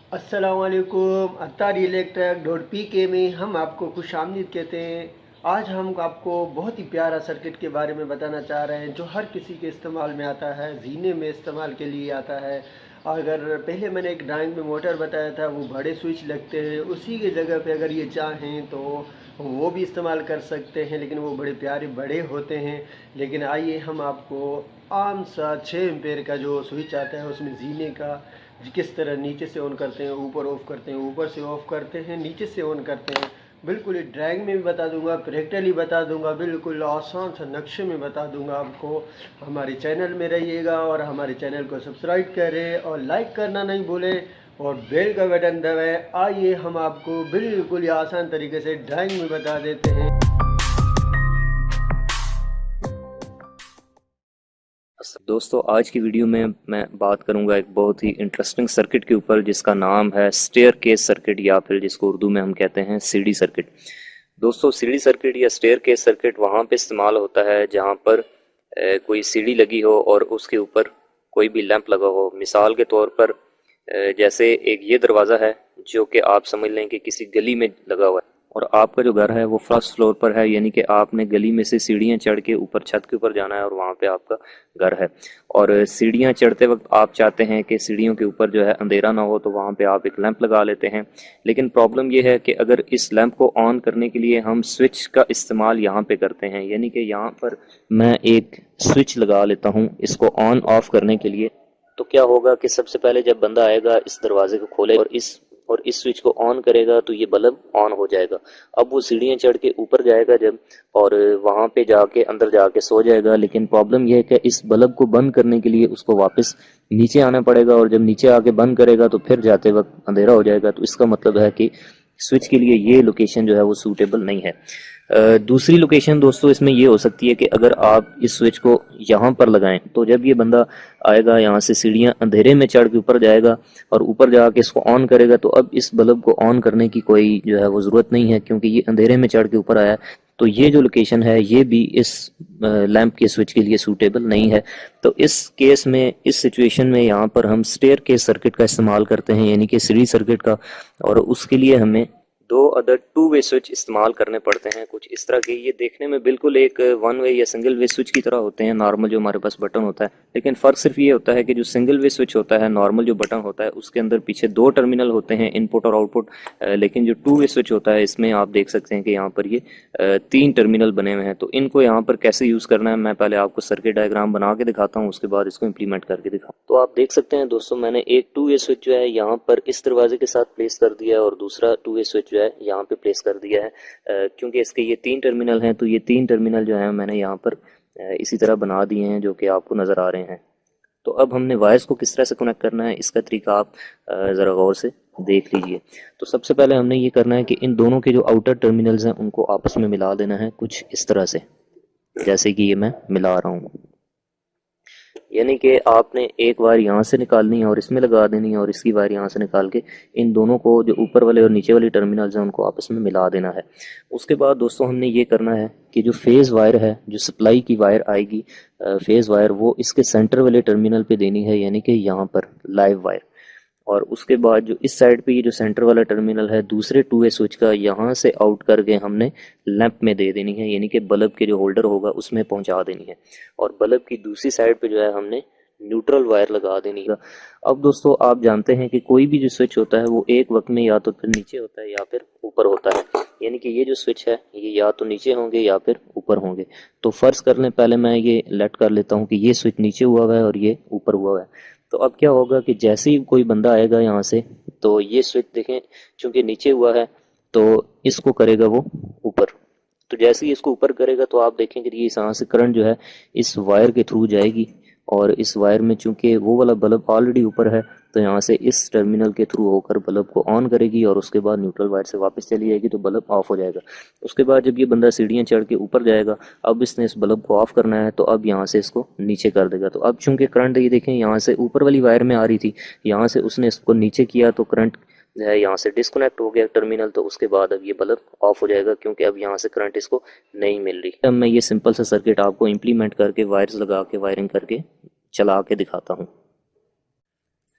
अस्सलामुअलैकुम। अत्तार इलेक्ट्रिक.pk में हम आपको खुशामदीद कहते हैं। आज हम आपको बहुत ही प्यारा सर्किट के बारे में बताना चाह रहे हैं जो हर किसी के इस्तेमाल में आता है, जीने में इस्तेमाल के लिए आता है। अगर पहले मैंने एक ड्राइंग में मोटर बताया था, वो बड़े स्विच लगते हैं, उसी की जगह पे अगर ये चाहें तो वो भी इस्तेमाल कर सकते हैं, लेकिन वो बड़े प्यारे बड़े होते हैं। लेकिन आइए हम आपको आम सा 6 एम्पेयर का जो स्विच आता है उसमें जीने का किस तरह नीचे से ऑन करते हैं, ऊपर ऑफ करते हैं, ऊपर से ऑफ करते हैं, नीचे से ऑन करते हैं, बिल्कुल ये ड्राइंग में भी बता दूंगा, प्रैक्टिकली बता दूंगा, बिल्कुल आसान सा नक्शे में बता दूंगा आपको। हमारे चैनल में रहिएगा और हमारे चैनल को सब्सक्राइब करें और लाइक करना नहीं भूलें और बेल का बटन दबाएं। आइए हम आपको बिल्कुल ही आसान तरीके से ड्राइंग में बता देते हैं। दोस्तों, आज की वीडियो में मैं बात करूंगा एक बहुत ही इंटरेस्टिंग सर्किट के ऊपर जिसका नाम है स्टेयरकेस सर्किट, या फिर जिसको उर्दू में हम कहते हैं सीढ़ी सर्किट। दोस्तों, सीढ़ी सर्किट या स्टेयरकेस सर्किट वहाँ पे इस्तेमाल होता है जहाँ पर कोई सीढ़ी लगी हो और उसके ऊपर कोई भी लैंप लगा हो। मिसाल के तौर पर जैसे एक ये दरवाज़ा है जो कि आप समझ लें कि किसी गली में लगा हुआ है और आपका जो घर है वो फर्स्ट फ्लोर पर है, यानी कि आपने गली में से सीढ़ियाँ चढ़ के ऊपर छत के ऊपर जाना है और वहाँ पे आपका घर है। और सीढ़ियाँ चढ़ते वक्त आप चाहते हैं कि सीढ़ियों के ऊपर जो है अंधेरा ना हो, तो वहाँ पे आप एक लैंप लगा लेते हैं। लेकिन प्रॉब्लम ये है कि अगर इस लैंप को ऑन करने के लिए हम स्विच का इस्तेमाल यहाँ पे करते हैं, यानी कि यहाँ पर मैं एक स्विच लगा लेता हूँ इसको ऑन ऑफ करने के लिए, तो क्या होगा कि सबसे पहले जब बंदा आएगा इस दरवाजे को खोले और इस स्विच को ऑन करेगा तो ये बल्ब ऑन हो जाएगा। अब वो सीढ़ियाँ चढ़ के ऊपर जाएगा जब, और वहाँ पे जाके अंदर जाके सो जाएगा। लेकिन प्रॉब्लम ये है कि इस बल्ब को बंद करने के लिए उसको वापस नीचे आना पड़ेगा, और जब नीचे आके बंद करेगा तो फिर जाते वक्त अंधेरा हो जाएगा। तो इसका मतलब है कि स्विच के लिए ये लोकेशन जो है वो सूटेबल नहीं है। दूसरी लोकेशन दोस्तों इसमें ये हो सकती है कि अगर आप इस स्विच को यहाँ पर लगाएं तो जब ये बंदा आएगा यहाँ से सीढ़ियाँ अंधेरे में चढ़ के ऊपर जाएगा और ऊपर जाके इसको ऑन करेगा, तो अब इस बल्ब को ऑन करने की कोई जो है वो ज़रूरत नहीं है, क्योंकि ये अंधेरे में चढ़ के ऊपर आया है। तो ये जो लोकेशन है ये भी इस लैंप के स्विच के लिए सूटेबल नहीं है। तो इस केस में, इस सिचुएशन में यहाँ पर हम स्टेयर केस सर्किट का इस्तेमाल करते हैं, यानी कि सीढ़ी सर्किट का। और उसके लिए हमें दो अदर टू वे स्विच इस्तेमाल करने पड़ते हैं, कुछ इस तरह के। ये देखने में बिल्कुल एक वन वे या सिंगल वे स्विच की तरह होते हैं, नॉर्मल जो हमारे पास बटन होता है। लेकिन फ़र्क सिर्फ ये होता है कि जो सिंगल वे स्विच होता है, नॉर्मल जो बटन होता है, उसके अंदर पीछे दो टर्मिनल होते हैं, इनपुट और आउटपुट। लेकिन जो टू वे स्विच होता है इसमें आप देख सकते हैं कि यहाँ पर ये तीन टर्मिनल बने हुए हैं। तो इनको यहाँ पर कैसे यूज़ करना है मैं पहले आपको सर्किट डायग्राम बना के दिखाता हूँ, उसके बाद इसको इम्प्लीमेंट करके दिखाऊँ। तो आप देख सकते हैं दोस्तों, मैंने एक टू वे स्विच जो है यहाँ पर इस दरवाजे के साथ प्लेस कर दिया है और दूसरा टू वे स्विच जो है यहाँ पे प्लेस कर दिया है। क्योंकि इसके ये तीन टर्मिनल हैं, तो ये तीन टर्मिनल जो है मैंने यहाँ पर इसी तरह बना दिए हैं जो कि आपको नज़र आ रहे हैं। तो अब हमने वायर्स को किस तरह से कनेक्ट करना है इसका तरीका आप ज़रा गौर से देख लीजिए। तो सबसे पहले हमने ये करना है कि इन दोनों के जो आउटर टर्मिनल्स हैं उनको आपस में मिला देना है कुछ इस तरह से, जैसे कि ये मैं मिला रहा हूँ। यानी कि आपने एक वायर यहाँ से निकालनी है और इसमें लगा देनी है, और इसकी वायर यहाँ से निकाल के इन दोनों को, जो ऊपर वाले और नीचे वाली टर्मिनल्स हैं, उनको आपस में मिला देना है। उसके बाद दोस्तों हमने ये करना है कि जो फेज़ वायर है, जो सप्लाई की वायर आएगी, फेज़ वायर, वो इसके सेंटर वाले टर्मिनल पे देनी है, यानी कि यहाँ पर लाइव वायर। और उसके बाद जो इस साइड पे ये जो सेंटर वाला टर्मिनल है दूसरे टू वे स्विच का, यहाँ से आउट करके हमने लैंप में दे देनी है, यानी कि बल्ब के जो होल्डर होगा उसमें पहुंचा देनी है। और बल्ब की दूसरी साइड पे जो है हमने न्यूट्रल वायर लगा देनी है। अब दोस्तों आप जानते हैं कि कोई भी जो स्विच होता है वो एक वक्त में या तो फिर नीचे होता है या फिर ऊपर होता है, यानी कि ये जो स्विच है ये या तो नीचे होंगे या फिर ऊपर होंगे। तो फर्ज कर लें, पहले मैं ये लेट कर लेता हूँ कि ये स्विच नीचे हुआ हुआ है और ये ऊपर हुआ हुआ है। तो अब क्या होगा कि जैसे ही कोई बंदा आएगा यहाँ से, तो ये स्विच देखें चूंकि नीचे हुआ है तो इसको करेगा वो ऊपर। तो जैसे ही इसको ऊपर करेगा तो आप देखेंगे कि ये यहाँ से करंट जो है इस वायर के थ्रू जाएगी, और इस वायर में चूंकि वो वाला बल्ब ऑलरेडी ऊपर है तो यहाँ से इस टर्मिनल के थ्रू होकर बल्ब को ऑन करेगी, और उसके बाद न्यूट्रल वायर से वापस चली जाएगी तो बल्ब ऑफ हो जाएगा। उसके बाद जब ये बंदा सीढ़ियाँ चढ़ के ऊपर जाएगा, अब इसने इस बल्ब को ऑफ करना है, तो अब यहाँ से इसको नीचे कर देगा। तो अब चूंकि करंट ये देखें यहाँ से ऊपर वाली वायर में आ रही थी, यहाँ से उसने इसको नीचे किया तो करंट जो है यहाँ से डिस्कनेक्ट हो गया टर्मिनल। तो उसके बाद अब ये बल्ब ऑफ हो जाएगा, क्योंकि अब यहाँ से करंट इसको नहीं मिल रही। अब मैं ये सिंपल सा सर्किट आपको इम्प्लीमेंट करके वायर्स लगा के वायरिंग करके चला के दिखाता हूँ।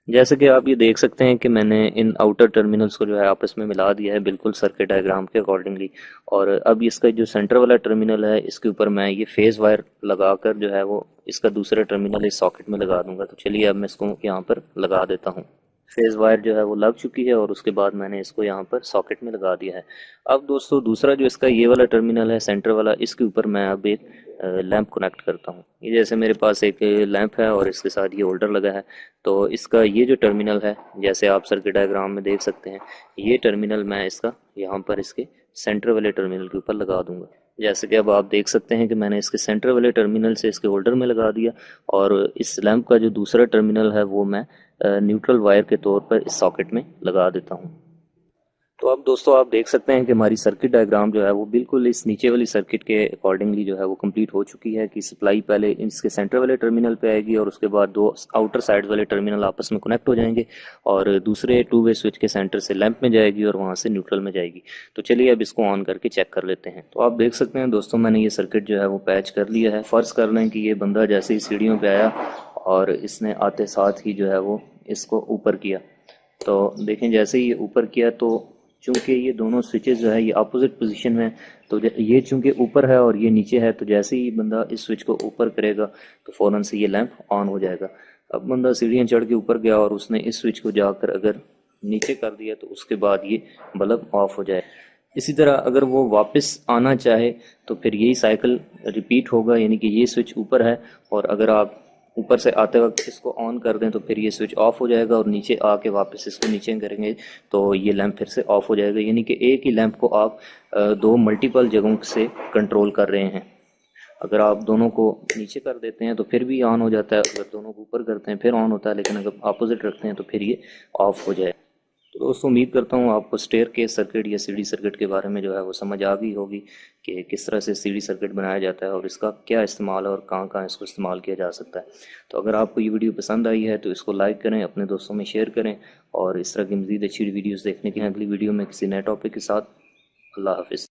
जैसे कि आप ये देख सकते हैं कि मैंने इन आउटर टर्मिनल्स को जो है आपस में मिला दिया है बिल्कुल सर्किट डायग्राम के अकॉर्डिंगली। और अब इसका जो सेंटर वाला टर्मिनल है इसके ऊपर मैं ये फेज वायर लगाकर जो है वो इसका दूसरा टर्मिनल इस सॉकेट में लगा दूंगा। तो चलिए अब मैं इसको यहाँ पर लगा देता हूँ। फेज वायर जो है वो लग चुकी है और उसके बाद मैंने इसको यहाँ पर सॉकेट में लगा दिया है। अब दोस्तों दूसरा जो इसका ये वाला टर्मिनल है सेंटर वाला, इसके ऊपर मैं अब एक लैंप कनेक्ट करता हूँ। ये जैसे मेरे पास एक लैंप है और इसके साथ ये होल्डर लगा है, तो इसका ये जो टर्मिनल है जैसे आप सर्किट डायग्राम में देख सकते हैं, ये टर्मिनल मैं इसका यहाँ पर इसके सेंटर वाले टर्मिनल के ऊपर लगा दूंगा। जैसे कि अब आप देख सकते हैं कि मैंने इसके सेंटर वाले टर्मिनल से इसके होल्डर में लगा दिया और इस लैंप का जो दूसरा टर्मिनल है वो मैं न्यूट्रल वायर के तौर पर इस सॉकेट में लगा देता हूँ। तो अब दोस्तों आप देख सकते हैं कि हमारी सर्किट डायग्राम जो है वो बिल्कुल इस नीचे वाली सर्किट के अकॉर्डिंगली जो है वो कंप्लीट हो चुकी है कि सप्लाई पहले इसके सेंटर वाले टर्मिनल पे आएगी और उसके बाद दो आउटर साइड वाले टर्मिनल आपस में कनेक्ट हो जाएंगे और दूसरे 2-वे स्विच के सेंटर से लैंप में जाएगी और वहाँ से न्यूट्रल में जाएगी। तो चलिए अब इसको ऑन करके चेक कर लेते हैं। तो आप देख सकते हैं दोस्तों मैंने ये सर्किट जो है वो पैच कर लिया है। फर्ज कर लें कि ये बंदा जैसे ही सीढ़ियों पे आया और इसने आते साथ ही जो है वो इसको ऊपर किया, तो देखें जैसे ही ये ऊपर किया तो चूंकि ये दोनों स्विचेस जो है ये अपोजिट पोजीशन में, तो ये चूंकि ऊपर है और ये नीचे है, तो जैसे ही बंदा इस स्विच को ऊपर करेगा तो फौरन से ये लैंप ऑन हो जाएगा। अब बंदा सीढ़ियाँ चढ़ के ऊपर गया और उसने इस स्विच को जाकर अगर नीचे कर दिया तो उसके बाद ये बल्ब ऑफ हो जाए। इसी तरह अगर वो वापस आना चाहे तो फिर यही साइकिल रिपीट होगा, यानी कि ये स्विच ऊपर है और अगर आप ऊपर से आते वक्त इसको ऑन कर दें तो फिर ये स्विच ऑफ हो जाएगा और नीचे आके वापस इसको नीचे करेंगे तो ये लैंप फिर से ऑफ हो जाएगा। यानी कि एक ही लैंप को आप दो मल्टीपल जगहों से कंट्रोल कर रहे हैं। अगर आप दोनों को नीचे कर देते हैं तो फिर भी ऑन हो जाता है, अगर दोनों को ऊपर करते हैं फिर ऑन होता है, लेकिन अगर अपोजिट रखते हैं तो फिर ये ऑफ हो जाए। तो दोस्तों उम्मीद करता हूँ आपको स्टेयर केस सर्किट या सीढ़ी सर्किट के बारे में जो है वो समझ आ गई होगी कि किस तरह से सीढ़ी सर्किट बनाया जाता है और इसका क्या इस्तेमाल है और कहाँ कहाँ इसको इस्तेमाल किया जा सकता है। तो अगर आपको ये वीडियो पसंद आई है तो इसको लाइक करें, अपने दोस्तों में शेयर करें और इस तरह की मज़ीद अच्छी वीडियोज़ देखने के लिए अगली वीडियो में किसी नए टॉपिक के साथ। अल्लाह हाफिज़।